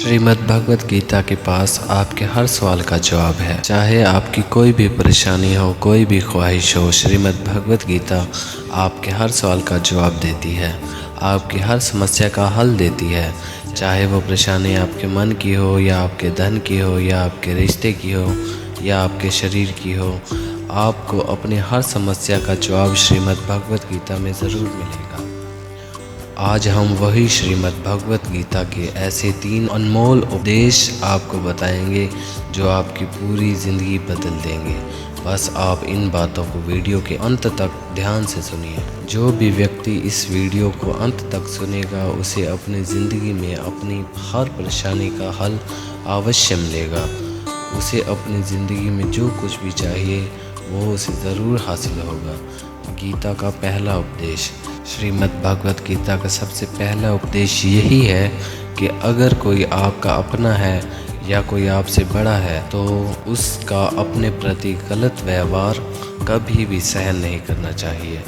श्रीमद् भगवत गीता के पास आपके हर सवाल का जवाब है। चाहे आपकी कोई भी परेशानी हो, कोई भी ख्वाहिश हो, श्रीमद् भगवत गीता आपके हर सवाल का जवाब देती है, आपकी हर समस्या का हल देती है। चाहे वो परेशानी आपके मन की हो या आपके धन की हो या आपके रिश्ते की हो या आपके शरीर की हो, आपको अपनी हर समस्या का जवाब श्रीमद् भगवत गीता में ज़रूर मिलेगा। आज हम वही श्रीमद् भगवत गीता के ऐसे 3 अनमोल उपदेश आपको बताएंगे जो आपकी पूरी ज़िंदगी बदल देंगे। बस आप इन बातों को वीडियो के अंत तक ध्यान से सुनिए। जो भी व्यक्ति इस वीडियो को अंत तक सुनेगा उसे अपनी ज़िंदगी में अपनी हर परेशानी का हल अवश्य मिलेगा। उसे अपनी ज़िंदगी में जो कुछ भी चाहिए वो उसे ज़रूर हासिल होगा। गीता का पहला उपदेश, श्रीमद् भगवत गीता का सबसे पहला उपदेश यही है कि अगर कोई आपका अपना है या कोई आपसे बड़ा है तो उसका अपने प्रति गलत व्यवहार कभी भी सहन नहीं करना चाहिए।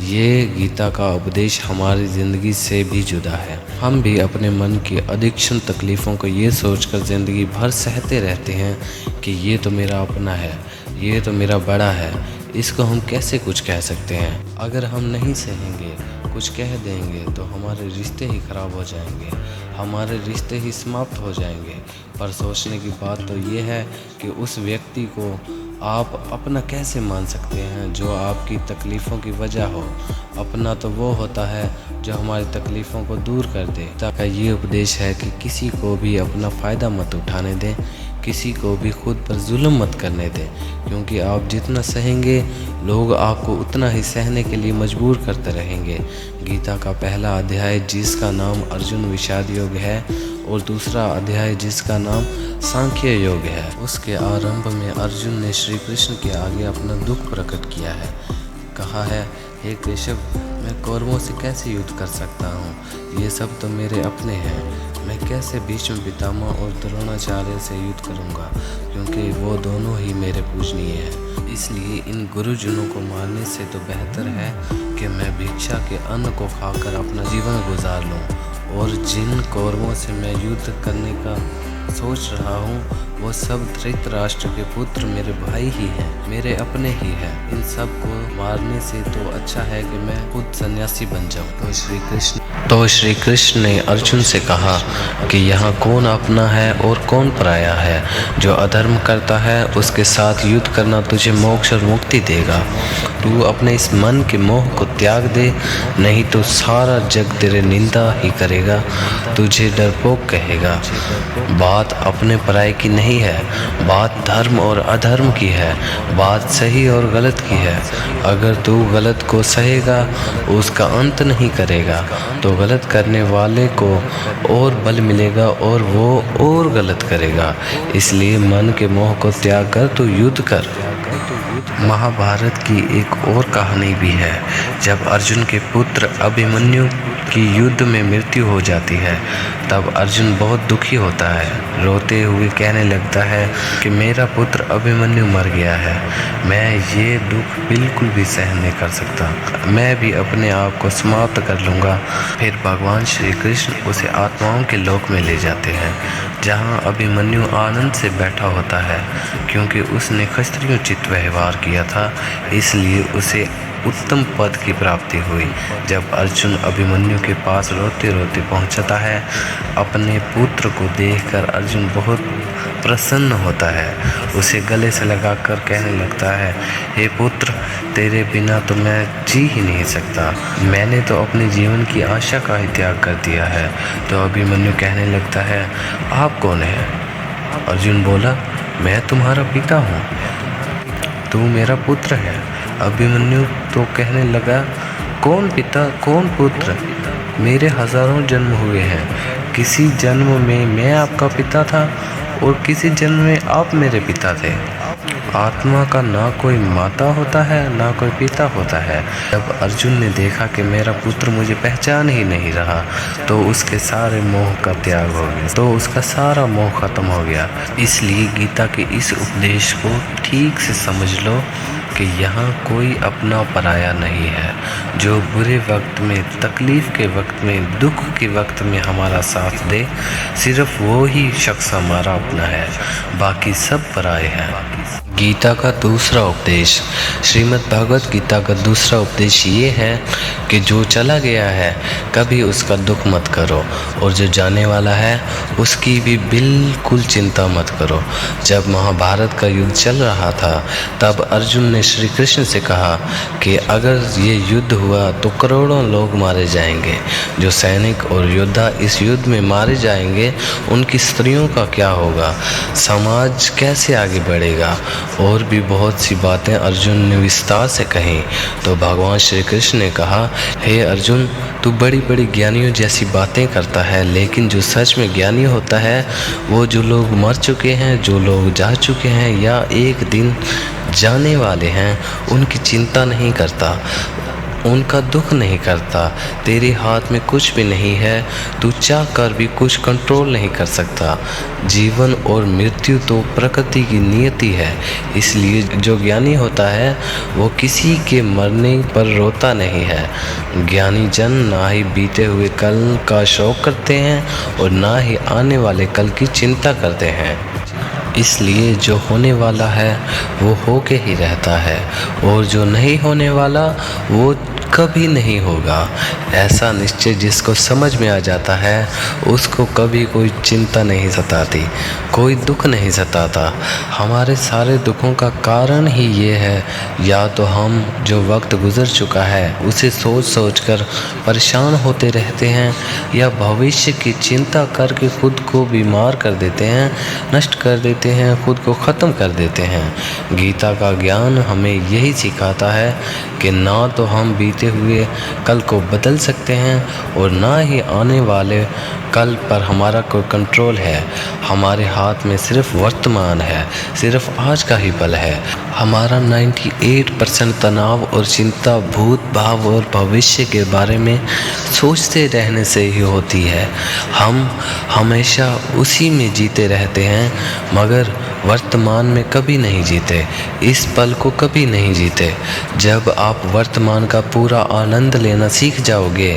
ये गीता का उपदेश हमारी ज़िंदगी से भी जुदा है। हम भी अपने मन की अधिकतर तकलीफ़ों को ये सोचकर ज़िंदगी भर सहते रहते हैं कि ये तो मेरा अपना है, ये तो मेरा बड़ा है, इसको हम कैसे कुछ कह सकते हैं। अगर हम नहीं सहेंगे, कुछ कह देंगे तो हमारे रिश्ते ही ख़राब हो जाएंगे, हमारे रिश्ते ही समाप्त हो जाएंगे। पर सोचने की बात तो ये है कि उस व्यक्ति को आप अपना कैसे मान सकते हैं जो आपकी तकलीफ़ों की वजह हो। अपना तो वो होता है जो हमारी तकलीफ़ों को दूर कर दे। ताकि ये उपदेश है कि किसी को भी अपना फ़ायदा मत उठाने दें, किसी को भी खुद पर जुल्म मत करने दें, क्योंकि आप जितना सहेंगे लोग आपको उतना ही सहने के लिए मजबूर करते रहेंगे। गीता का पहला अध्याय जिसका नाम अर्जुन विषाद योग है और दूसरा अध्याय जिसका नाम सांख्य योग है, उसके आरंभ में अर्जुन ने श्री कृष्ण के आगे अपना दुख प्रकट किया है। कहा है, हे केशव, मैं कौरवों से कैसे युद्ध कर सकता हूँ? ये सब तो मेरे अपने हैं। मैं कैसे भीष्म पितामह और द्रोणाचार्य से युद्ध करूँगा, क्योंकि वो दोनों ही मेरे पूजनीय हैं। इसलिए इन गुरुजनों को मारने से तो बेहतर है कि मैं भिक्षा के अन्न को खाकर अपना जीवन गुजार लूँ। और जिन कौरवों से मैं युद्ध करने का सोच रहा हूँ वो सब धृतराष्ट्र के पुत्र मेरे भाई ही हैं, मेरे अपने ही हैं। इन सब को मारने से तो अच्छा है कि मैं खुद सन्यासी बन जाऊँ। तो श्री कृष्ण ने अर्जुन से कहा कि यहाँ कौन अपना है और कौन पराया है। जो अधर्म करता है उसके साथ युद्ध करना तुझे मोक्ष और मुक्ति देगा। तू अपने इस मन के मोह को त्याग दे, नहीं तो सारा जग तेरे निंदा ही करेगा, तुझे डरपोक कहेगा। बात अपने पराये की नहीं है, बात धर्म और अधर्म की है, बात सही और गलत की है। अगर तू गलत को सहेगा, उसका अंत नहीं करेगा, तो गलत करने वाले को और बल मिलेगा और वो और गलत करेगा। इसलिए मन के मोह को त्याग कर तू युद्ध कर। महाभारत की एक और कहानी भी है। जब अर्जुन के पुत्र अभिमन्यु की युद्ध में मृत्यु हो जाती है तब अर्जुन बहुत दुखी होता है। रोते हुए कहने लगता है कि मेरा पुत्र अभिमन्यु मर गया है, मैं ये दुख बिल्कुल भी सहन नहीं कर सकता, मैं भी अपने आप को समाप्त कर लूँगा। फिर भगवान श्री कृष्ण उसे आत्माओं के लोक में ले जाते हैं, जहाँ अभिमन्यु आनंद से बैठा होता है, क्योंकि उसने क्षत्रियोचित व्यवहार किया था, इसलिए उसे उत्तम पद की प्राप्ति हुई। जब अर्जुन अभिमन्यु के पास रोते रोते पहुंचता है, अपने पुत्र को देखकर अर्जुन बहुत प्रसन्न होता है। उसे गले से लगाकर कहने लगता है, हे पुत्र, तेरे बिना तो मैं जी ही नहीं सकता, मैंने तो अपने जीवन की आशा का ही त्याग कर दिया है। तो अभिमन्यु कहने लगता है, आप कौन है? अर्जुन बोला, मैं तुम्हारा पिता हूँ, तू मेरा पुत्र है। अभिमन्यु तो कहने लगा, कौन पिता कौन पुत्र? मेरे हजारों जन्म हुए हैं, किसी जन्म में मैं आपका पिता था और किसी जन्म में आप मेरे पिता थे। आत्मा का ना कोई माता होता है ना कोई पिता होता है। जब अर्जुन ने देखा कि मेरा पुत्र मुझे पहचान ही नहीं रहा तो उसके सारे मोह का त्याग हो गया, तो उसका सारा मोह खत्म हो गया। इसलिए गीता के इस उपदेश को ठीक से समझ लो कि यहाँ कोई अपना पराया नहीं है। जो बुरे वक्त में, तकलीफ़ के वक्त में, दुख के वक्त में हमारा साथ दे, सिर्फ वो ही शख्स हमारा अपना है, बाकी सब पराए हैं। गीता का दूसरा उपदेश। श्रीमद् भागवत गीता का दूसरा उपदेश ये है कि जो चला गया है कभी उसका दुख मत करो, और जो जाने वाला है उसकी भी बिल्कुल चिंता मत करो। जब महाभारत का युद्ध चल रहा था तब अर्जुन ने श्री कृष्ण से कहा कि अगर ये युद्ध हुआ तो करोड़ों लोग मारे जाएंगे। जो सैनिक और योद्धा इस युद्ध में मारे जाएंगे उनकी स्त्रियों का क्या होगा, समाज कैसे आगे बढ़ेगा। और भी बहुत सी बातें अर्जुन ने विस्तार से कहीं। तो भगवान श्री कृष्ण ने कहा, हे अर्जुन, तू बड़ी बड़ी ज्ञानियों जैसी बातें करता है, लेकिन जो सच में ज्ञानी होता है वो जो लोग मर चुके हैं, जो लोग जा चुके हैं या एक दिन जाने वाले हैं, उनकी चिंता नहीं करता, उनका दुख नहीं करता। तेरे हाथ में कुछ भी नहीं है, तू चाह कर भी कुछ कंट्रोल नहीं कर सकता। जीवन और मृत्यु तो प्रकृति की नियति है, इसलिए जो ज्ञानी होता है वो किसी के मरने पर रोता नहीं है। ज्ञानी जन ना ही बीते हुए कल का शौक करते हैं और ना ही आने वाले कल की चिंता करते हैं। इसलिए जो होने वाला है वो होके ही रहता है, और जो नहीं होने वाला वो कभी नहीं होगा। ऐसा निश्चय जिसको समझ में आ जाता है उसको कभी कोई चिंता नहीं सताती, कोई दुख नहीं सताता। हमारे सारे दुखों का कारण ही ये है, या तो हम जो वक्त गुजर चुका है उसे सोच सोच कर परेशान होते रहते हैं, या भविष्य की चिंता करके खुद को बीमार कर देते हैं, नष्ट कर देते हैं, खुद को ख़त्म कर देते हैं। गीता का ज्ञान हमें यही सिखाता है कि ना तो हम बीते हुए कल को बदल सकते हैं और ना ही आने वाले कल पर हमारा कोई कंट्रोल है। हमारे हाथ में सिर्फ वर्तमान है, सिर्फ आज का ही पल है। हमारा 98% तनाव और चिंता भूत भाव और भविष्य के बारे में सोचते रहने से ही होती है। हम हमेशा उसी में जीते रहते हैं, मगर वर्तमान में कभी नहीं जीते, इस पल को कभी नहीं जीते। जब आप वर्तमान का पूरा आनंद लेना सीख जाओगे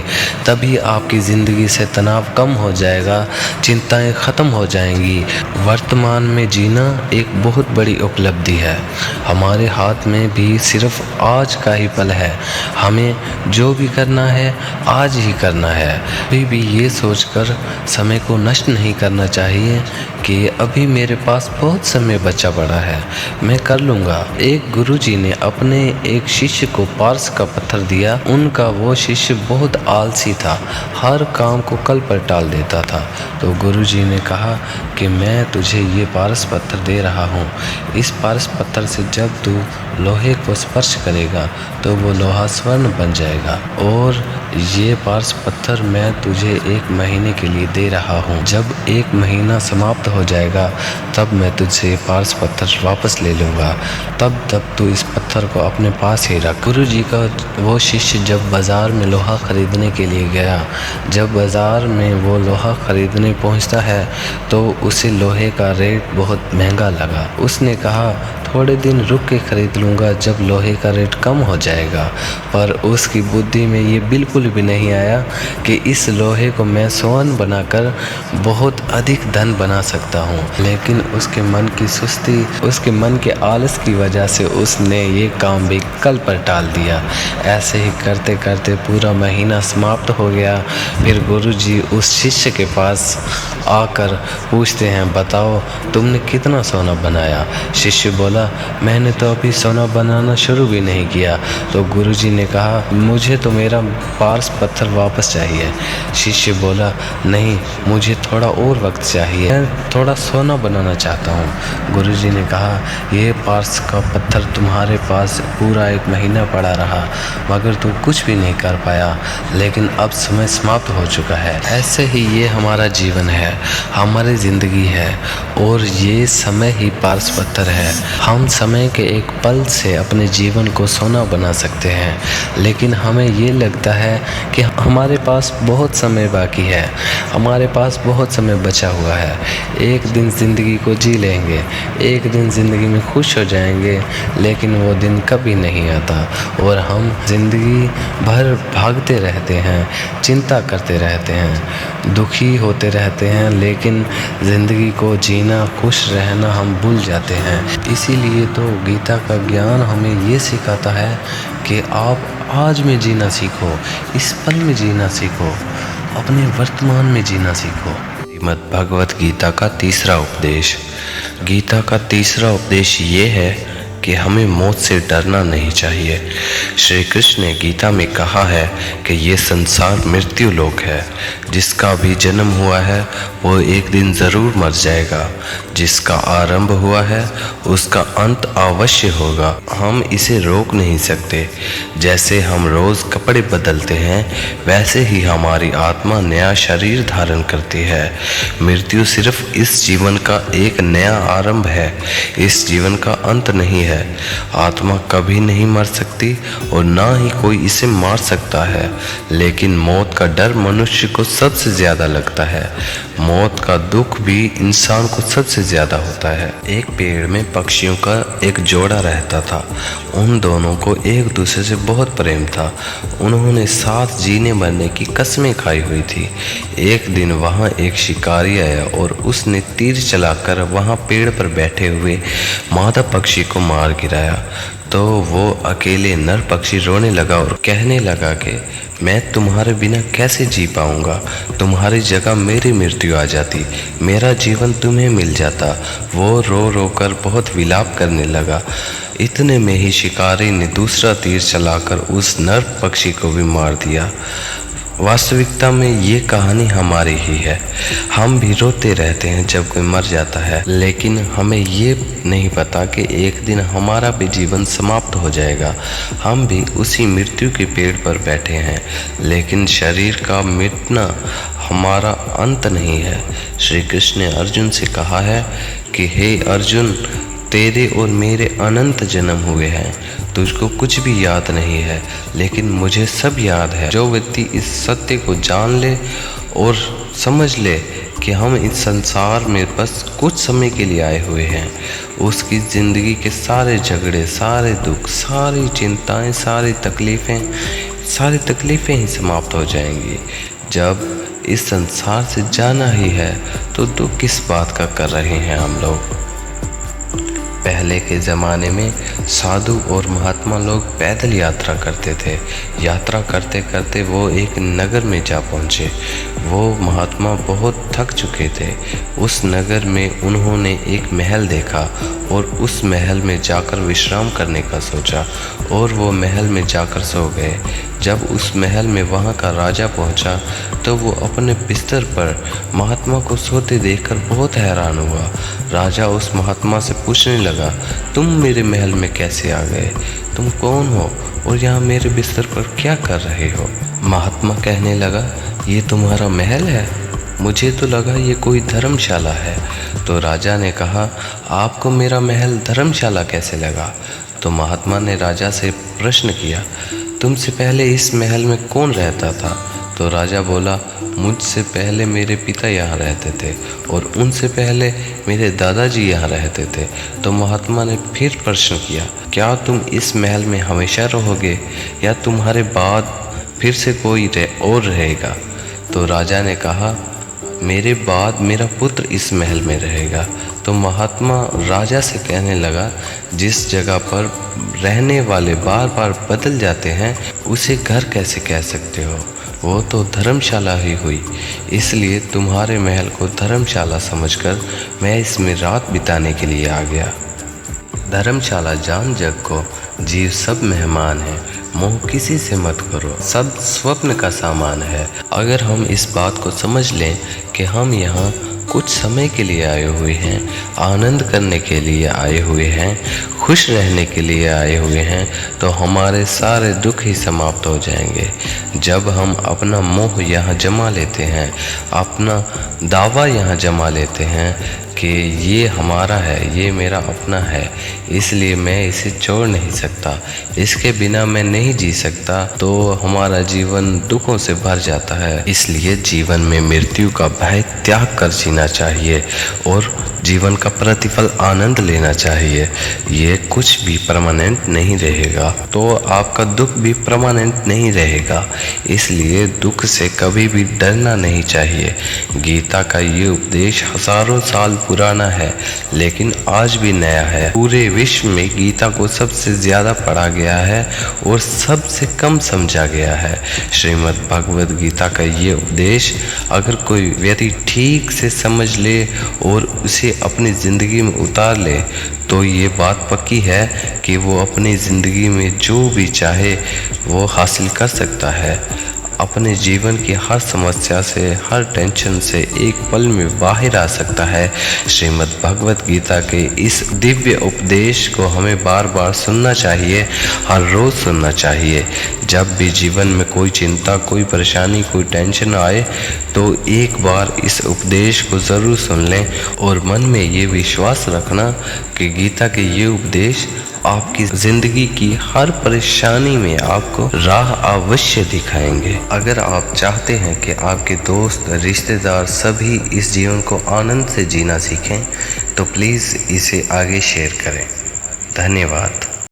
तभी आपकी ज़िंदगी से तनाव कम हो जाएगा, चिंताएं ख़त्म हो जाएंगी। वर्तमान में जीना एक बहुत बड़ी उपलब्धि है। हमारे हाथ में भी सिर्फ आज का ही पल है, हमें जो भी करना है आज ही करना है। अभी भी ये सोचकर समय को नष्ट नहीं करना चाहिए कि अभी मेरे पास बहुत समय बचा पड़ा है, मैं कर लूँगा। एक गुरुजी ने अपने एक शिष्य को पारस का पत्थर दिया। उनका वो शिष्य बहुत आलसी था, हर काम को कल पर टाल देता था। तो गुरुजी ने कहा कि मैं तुझे ये पारस पत्थर दे रहा हूँ, इस पारस पत्थर से जब तू लोहे को स्पर्श करेगा तो वो लोहा स्वर्ण बन जाएगा, और ये पारस पत्थर मैं तुझे 1 महीने के लिए दे रहा हूँ। जब 1 महीना समाप्त हो जाएगा तब मैं तुझसे पारस पत्थर वापस ले लूँगा, तब तू इस पत्थर को अपने पास ही रख। गुरुजी का वो शिष्य जब बाज़ार में लोहा ख़रीदने के लिए गया, जब बाज़ार में वो लोहा ख़रीदने पहुँचता है तो उसे लोहे का रेट बहुत महंगा लगा। उसने कहा थोड़े दिन रुक के ख़रीद लूँगा जब लोहे का रेट कम हो जाएगा, पर उसकी बुद्धि में ये बिल्कुल भी नहीं आया कि इस लोहे को मैं स्वर्ण बनाकर बहुत अधिक धन बना सकता हूँ। लेकिन उसके मन की सुस्ती, उसके मन के आलस की वजह से उसने ये काम भी कल पर टाल दिया। ऐसे ही करते करते पूरा महीना समाप्त हो गया। फिर गुरुजी उस शिष्य के पास आकर पूछते हैं, बताओ तुमने कितना सोना बनाया? शिष्य बोला, मैंने तो अभी सोना बनाना शुरू भी नहीं किया। तो गुरुजी ने कहा, मुझे तो मेरा पारस पत्थर वापस चाहिए। शिष्य बोला, नहीं, मुझे थोड़ा और वक्त चाहिए, मैं थोड़ा सोना बनाना चाहता हूँ। गुरुजी ने कहा, यह पारस का पत्थर तुम्हारे पास पूरा 1 महीना पड़ा रहा, मगर तुम कुछ भी नहीं कर पाया, लेकिन अब समय समाप्त हो चुका है। ऐसे ही ये हमारा जीवन है। हमारी ज़िंदगी है और ये समय ही पारस पत्थर है। हम समय के एक पल से अपने जीवन को सोना बना सकते हैं, लेकिन हमें ये लगता है कि हमारे पास बहुत समय बाकी है, हमारे पास बहुत समय बचा हुआ है। एक दिन ज़िंदगी को जी लेंगे, एक दिन ज़िंदगी में खुश हो जाएंगे, लेकिन वो दिन कभी नहीं आता और हम ज़िंदगी भर भागते रहते हैं, चिंता करते रहते हैं, दुखी होते रहते हैं, लेकिन ज़िंदगी को जीना, खुश रहना हम भूल जाते हैं। इसीलिए तो गीता का ज्ञान हमें ये सिखाता है कि आप आज में जीना सीखो, इस पल में जीना सीखो, अपने वर्तमान में जीना सीखो। श्रीमद् भगवत गीता का तीसरा उपदेश। गीता का तीसरा उपदेश ये है कि हमें मौत से डरना नहीं चाहिए। श्री कृष्ण ने गीता में कहा है कि ये संसार मृत्यु लोक है। जिसका भी जन्म हुआ है वो एक दिन ज़रूर मर जाएगा। जिसका आरंभ हुआ है उसका अंत अवश्य होगा। हम इसे रोक नहीं सकते। जैसे हम रोज़ कपड़े बदलते हैं, वैसे ही हमारी आत्मा नया शरीर धारण करती है। मृत्यु सिर्फ इस जीवन का एक नया आरंभ है, इस जीवन का अंत नहीं है। आत्मा कभी नहीं मर सकती और ना ही कोई इसे मार सकता है, लेकिन मौत का डर मनुष्य को सबसे ज़्यादा लगता है। मौत का दुख भी इंसान को सबसे ज़्यादा होता है। एक पेड़ में पक्षियों का एक जोड़ा रहता था। उन दोनों को एक दूसरे से बहुत प्रेम था। उन्होंने साथ जीने मरने की कस्में खाई हुई थी। एक दिन वहाँ एक शिकारी आया और उसने तीर चलाकर वहाँ पेड़ पर बैठे हुए मादा पक्षी को मार गिराया। तो वो अकेले नर पक्षी रोने लगा और कहने लगा कि मैं तुम्हारे बिना कैसे जी पाऊंगा। तुम्हारी जगह मेरी मृत्यु आ जाती, मेरा जीवन तुम्हें मिल जाता। वो रो रो कर बहुत विलाप करने लगा। इतने में ही शिकारी ने दूसरा तीर चलाकर उस नर पक्षी को भी मार दिया। वास्तविकता में ये कहानी हमारी ही है। हम भी रोते रहते हैं जब कोई मर जाता है, लेकिन हमें ये नहीं पता कि एक दिन हमारा भी जीवन समाप्त हो जाएगा। हम भी उसी मृत्यु के पेड़ पर बैठे हैं, लेकिन शरीर का मिटना हमारा अंत नहीं है। श्री कृष्ण ने अर्जुन से कहा है कि हे अर्जुन, तेरे और मेरे अनंत जन्म हुए हैं, तुझको कुछ भी याद नहीं है, लेकिन मुझे सब याद है। जो व्यक्ति इस सत्य को जान ले और समझ ले कि हम इस संसार में बस कुछ समय के लिए आए हुए हैं, उसकी ज़िंदगी के सारे झगड़े, सारे दुख, सारी चिंताएं, सारी तकलीफ़ें ही समाप्त हो जाएंगी। जब इस संसार से जाना ही है तो दुख किस बात का कर रहे हैं हम लोग। पहले के ज़माने में साधु और महात्मा लोग पैदल यात्रा करते थे। यात्रा करते करते वो एक नगर में जा पहुँचे। वो महात्मा बहुत थक चुके थे। उस नगर में उन्होंने एक महल देखा और उस महल में जाकर विश्राम करने का सोचा और वो महल में जाकर सो गए। जब उस महल में वहाँ का राजा पहुँचा तो वो अपने बिस्तर पर महात्मा को सोते देखकर बहुत हैरान हुआ। राजा उस महात्मा से पूछने लगा, तुम मेरे महल में कैसे आ गए? तुम कौन हो और यहाँ मेरे बिस्तर पर क्या कर रहे हो? महात्मा कहने लगा, ये तुम्हारा महल है? मुझे तो लगा ये कोई धर्मशाला है। तो राजा ने कहा, आपको मेरा महल धर्मशाला कैसे लगा? तो महात्मा ने राजा से प्रश्न किया, तुमसे पहले इस महल में कौन रहता था? तो राजा बोला, मुझसे पहले मेरे पिता यहाँ रहते थे और उनसे पहले मेरे दादाजी यहाँ रहते थे। तो महात्मा ने फिर प्रश्न किया, क्या तुम इस महल में हमेशा रहोगे या तुम्हारे बाद फिर से कोई और रहेगा? तो राजा ने कहा, मेरे बाद मेरा पुत्र इस महल में रहेगा। तो महात्मा राजा से कहने लगा, जिस जगह पर रहने वाले बार बार बदल जाते हैं उसे घर कैसे कह सकते हो? वो तो धर्मशाला ही हुई। इसलिए तुम्हारे महल को धर्मशाला समझकर मैं इसमें रात बिताने के लिए आ गया। धर्मशाला जान जग को, जीव सब मेहमान हैं। मोह किसी से मत करो, सब स्वप्न का सामान है। अगर हम इस बात को समझ लें कि हम यहाँ कुछ समय के लिए आए हुए हैं, आनंद करने के लिए आए हुए हैं, खुश रहने के लिए आए हुए हैं, तो हमारे सारे दुख ही समाप्त हो जाएंगे। जब हम अपना मोह यहाँ जमा लेते हैं, अपना दावा यहाँ जमा लेते हैं कि ये हमारा है, ये मेरा अपना है, इसलिए मैं इसे छोड़ नहीं सकता, इसके बिना मैं नहीं जी सकता, तो हमारा जीवन दुखों से भर जाता है। इसलिए जीवन में मृत्यु का भय त्याग कर जीना चाहिए और जीवन का प्रतिफल आनंद लेना चाहिए। ये कुछ भी परमानेंट नहीं रहेगा, तो आपका दुख भी परमानेंट नहीं रहेगा, इसलिए दुख से कभी भी डरना नहीं चाहिए। गीता का ये उपदेश हजारों साल पुराना है, लेकिन आज भी नया है। पूरे विश्व में गीता को सबसे ज़्यादा पढ़ा गया है और सबसे कम समझा गया है। श्रीमद् भगवद गीता का ये उपदेश अगर कोई व्यक्ति ठीक से समझ ले और उसे अपनी ज़िंदगी में उतार ले, तो ये बात पक्की है कि वो अपनी ज़िंदगी में जो भी चाहे वो हासिल कर सकता है। अपने जीवन की हर समस्या से, हर टेंशन से एक पल में बाहर आ सकता है। श्रीमद् भगवद गीता के इस दिव्य उपदेश को हमें बार बार सुनना चाहिए, हर रोज़ सुनना चाहिए। जब भी जीवन में कोई चिंता, कोई परेशानी, कोई टेंशन आए, तो एक बार इस उपदेश को ज़रूर सुन लें और मन में ये विश्वास रखना कि गीता के ये उपदेश आपकी ज़िंदगी की हर परेशानी में आपको राह अवश्य दिखाएंगे। अगर आप चाहते हैं कि आपके दोस्त, रिश्तेदार सभी इस जीवन को आनंद से जीना सीखें, तो प्लीज़ इसे आगे शेयर करें। धन्यवाद।